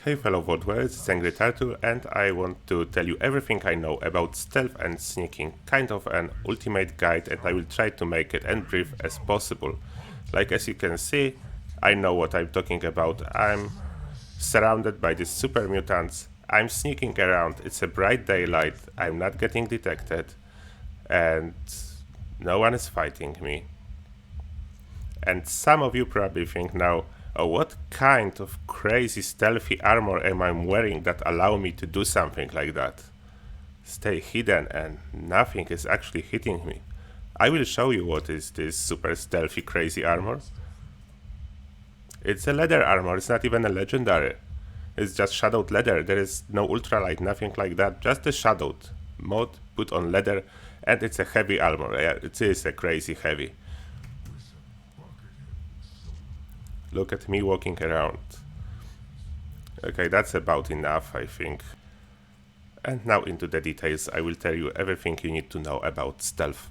Hey fellow Voidwarriors, it's Angry Turtle, and I want to tell you everything I know about stealth and sneaking, kind of an ultimate guide, and I will try to make it as brief as possible. Like as you can see, I know what I'm talking about. I'm surrounded by these super mutants, I'm sneaking around, it's a bright daylight, I'm not getting detected, and no one is fighting me. And some of you probably think now, oh, what kind of crazy stealthy armor am I wearing that allow me to do something like that? Stay hidden and nothing is actually hitting me. I will show you what is this super stealthy crazy armor. It's a leather armor, it's not even a legendary. It's just shadowed leather, there is no ultralight, nothing like that, just a shadowed mod put on leather, and it's a heavy armor. Yeah, it is a crazy heavy. Look at me walking around. Okay, that's about enough, I think. And now into the details, I will tell you everything you need to know about stealth.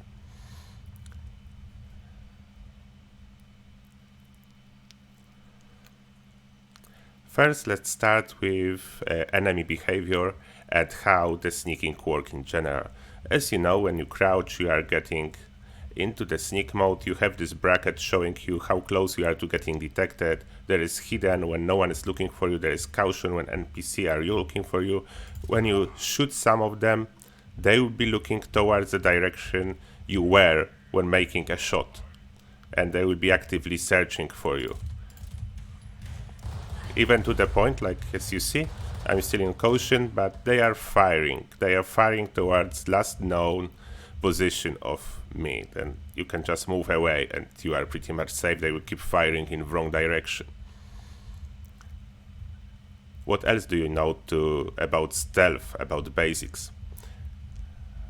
First, let's start with enemy behavior and how the sneaking works in general. As you know, when you crouch, you are getting into the sneak mode. You have this bracket showing you how close you are to getting detected. There is hidden when no one is looking for you. There is caution when NPC are looking for you. When you shoot some of them, they will be looking towards the direction you were when making a shot, and they will be actively searching for you. Even to the point, like as you see, I'm still in caution, but they are firing. They are firing towards last known position of me. Then you can just move away and you are pretty much safe. They will keep firing in wrong direction. What else do you know about stealth, about the basics?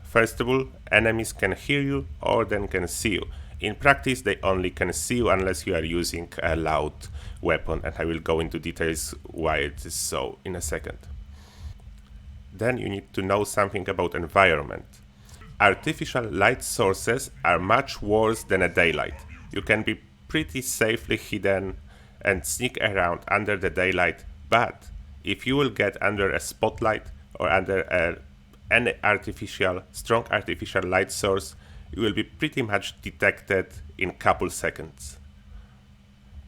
First of all, enemies can hear you or then can see you. In practice, they only can see you unless you are using a loud weapon, and I will go into details why it is so in a second. Then you need to know something about environment. Artificial light sources are much worse than a daylight. You can be pretty safely hidden and sneak around under the daylight, but if you will get under a spotlight or under any strong artificial light source, you will be pretty much detected in couple seconds.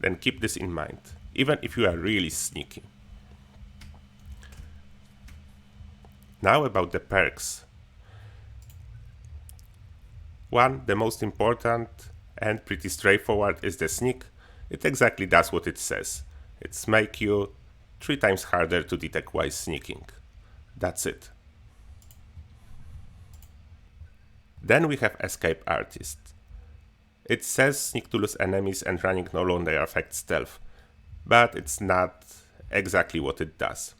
Then keep this in mind, even if you are really sneaky. Now about the perks. One, the most important and pretty straightforward, is the sneak. It exactly does what it says. It's make you 3 times harder to detect while sneaking. That's it. Then we have Escape Artist. It says sneak to lose enemies and running no longer affects stealth, but it's not exactly what it does.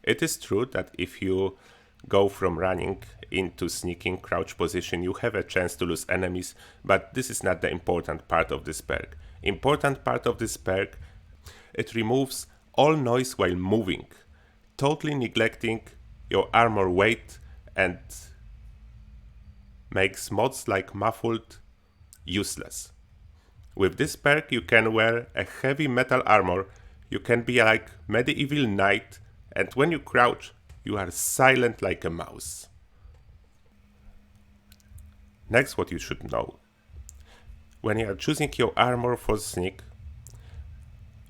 It is true that if you go from running into sneaking crouch position, you have a chance to lose enemies, but this is not the important part of this perk. Important part of this perk, it removes all noise while moving, totally neglecting your armor weight and makes mods like muffled useless. With this perk you can wear a heavy metal armor, you can be like medieval knight, and when you crouch you are silent like a mouse. Next, what you should know. When you are choosing your armor for sneak,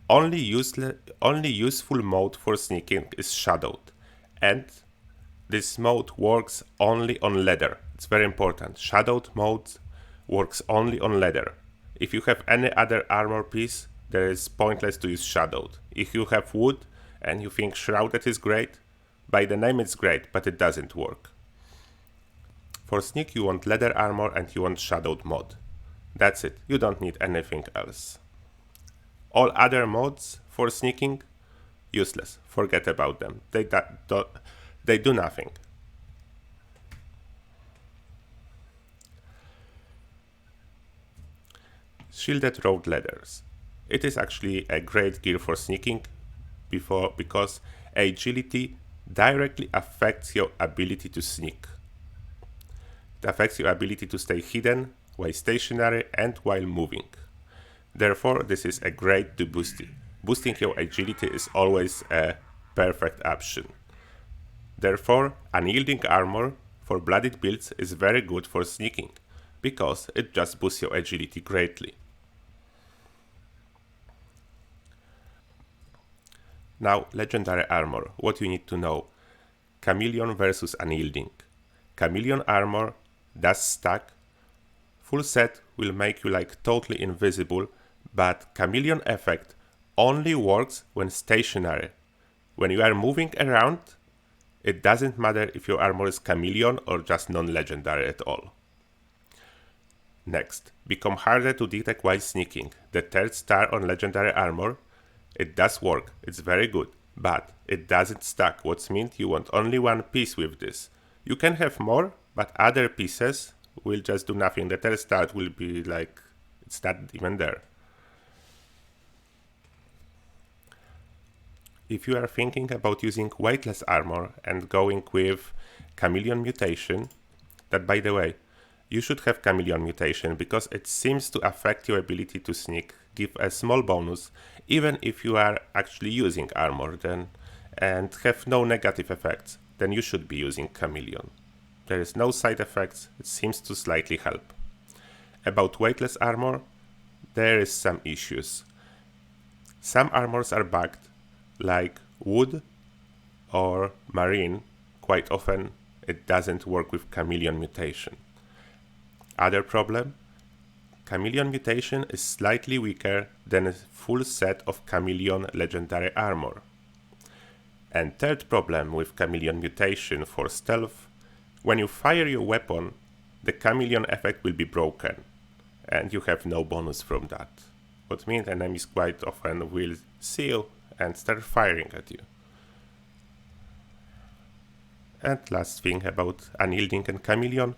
only useful mode for sneaking is shadowed, and this mode works only on leather. It's very important. Shadowed mode works only on leather. If you have any other armor piece, there is pointless to use shadowed. If you have wood and you think shrouded is great, by the name it's great, but it doesn't work. For sneak you want leather armor and you want shadowed mod. That's it, you don't need anything else. All other mods for sneaking, useless, forget about them. They do nothing. Shielded road ladders. It is actually a great gear for sneaking because agility directly affects your ability to sneak. It affects your ability to stay hidden while stationary and while moving. Therefore, this is a great to boosting. Boosting your agility is always a perfect option. Therefore, unyielding armor for bloodied builds is very good for sneaking, because it just boosts your agility greatly. Now, legendary armor, what you need to know. Chameleon versus unyielding. Chameleon armor does stack. Full set will make you like totally invisible, but chameleon effect only works when stationary. When you are moving around, it doesn't matter if your armor is chameleon or just non-legendary at all. Next, become harder to detect while sneaking. The third star on legendary armor. It does work, it's very good, but it doesn't stack, what means you want only one piece with this. You can have more, but other pieces will just do nothing. The third star will be like, it's not even there. If you are thinking about using weightless armor and going with chameleon mutation, that by the way, you should have chameleon mutation because it seems to affect your ability to sneak, give a small bonus, even if you are actually using armor then, and have no negative effects, then you should be using chameleon. There is no side effects, it seems to slightly help. About weightless armor, there is some issues. Some armors are bugged, like wood or marine. Quite often it doesn't work with chameleon mutation. Other problem, chameleon mutation is slightly weaker than a full set of chameleon legendary armor. And third problem with chameleon mutation for stealth, when you fire your weapon, the chameleon effect will be broken, and you have no bonus from that. What means enemies quite often will see you and start firing at you. And last thing about unyielding and chameleon,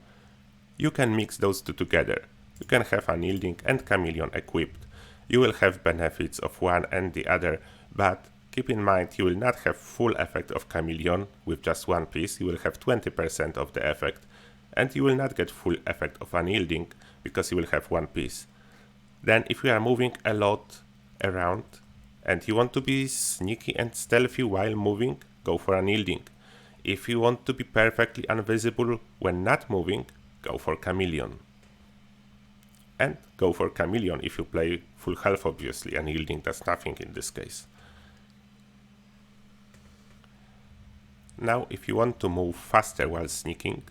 you can mix those two together. You can have unyielding and chameleon equipped. You will have benefits of one and the other, but keep in mind you will not have full effect of chameleon with just one piece. You will have 20% of the effect, and you will not get full effect of unyielding because you will have one piece. Then if you are moving a lot around and you want to be sneaky and stealthy while moving, go for unyielding. If you want to be perfectly invisible when not moving, go for chameleon. And go for chameleon if you play full health, obviously. Unyielding does nothing in this case. Now, if you want to move faster while sneaking,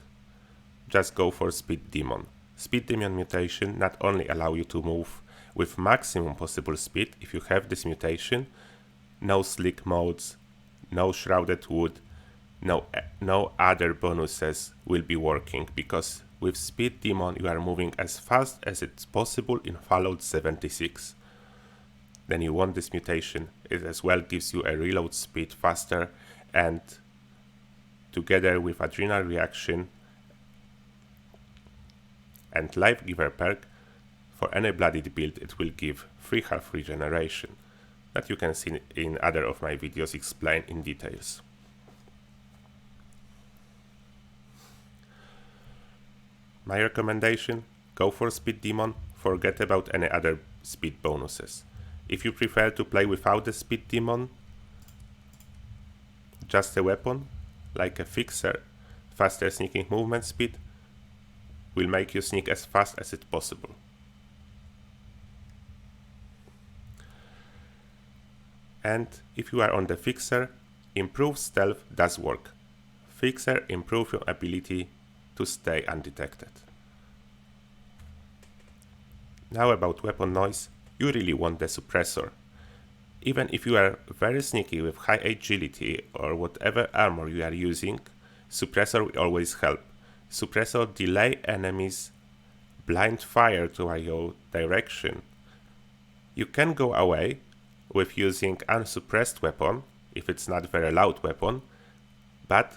just go for Speed Demon. Speed Demon mutation not only allow you to move with maximum possible speed if you have this mutation, no slick modes, no shrouded wood, no other bonuses will be working, because with Speed Demon you are moving as fast as it's possible in Fallout 76. Then you want this mutation. It as well gives you a reload speed faster, and together with Adrenal Reaction and Life Giver perk, for any bloodied build it will give 3 health regeneration, that you can see in other of my videos explained in details. My recommendation, go for Speed Demon, forget about any other speed bonuses. If you prefer to play without the Speed Demon, just a weapon, like a Fixer, faster sneaking movement speed, will make you sneak as fast as it's possible. And if you are on the Fixer, improved stealth does work. Fixer improves your ability to stay undetected. Now about weapon noise, you really want the Suppressor. Even if you are very sneaky with high agility or whatever armor you are using, Suppressor will always help. Suppressor delay enemies blind fire to your direction. You can go away with using unsuppressed weapon, if it's not very loud weapon, but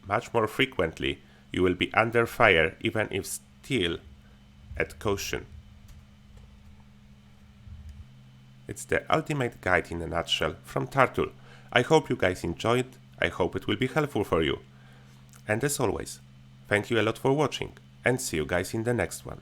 much more frequently you will be under fire even if still at caution. It's the ultimate guide in a nutshell from Turtle. I hope you guys enjoyed, I hope it will be helpful for you. And as always, thank you a lot for watching, and see you guys in the next one.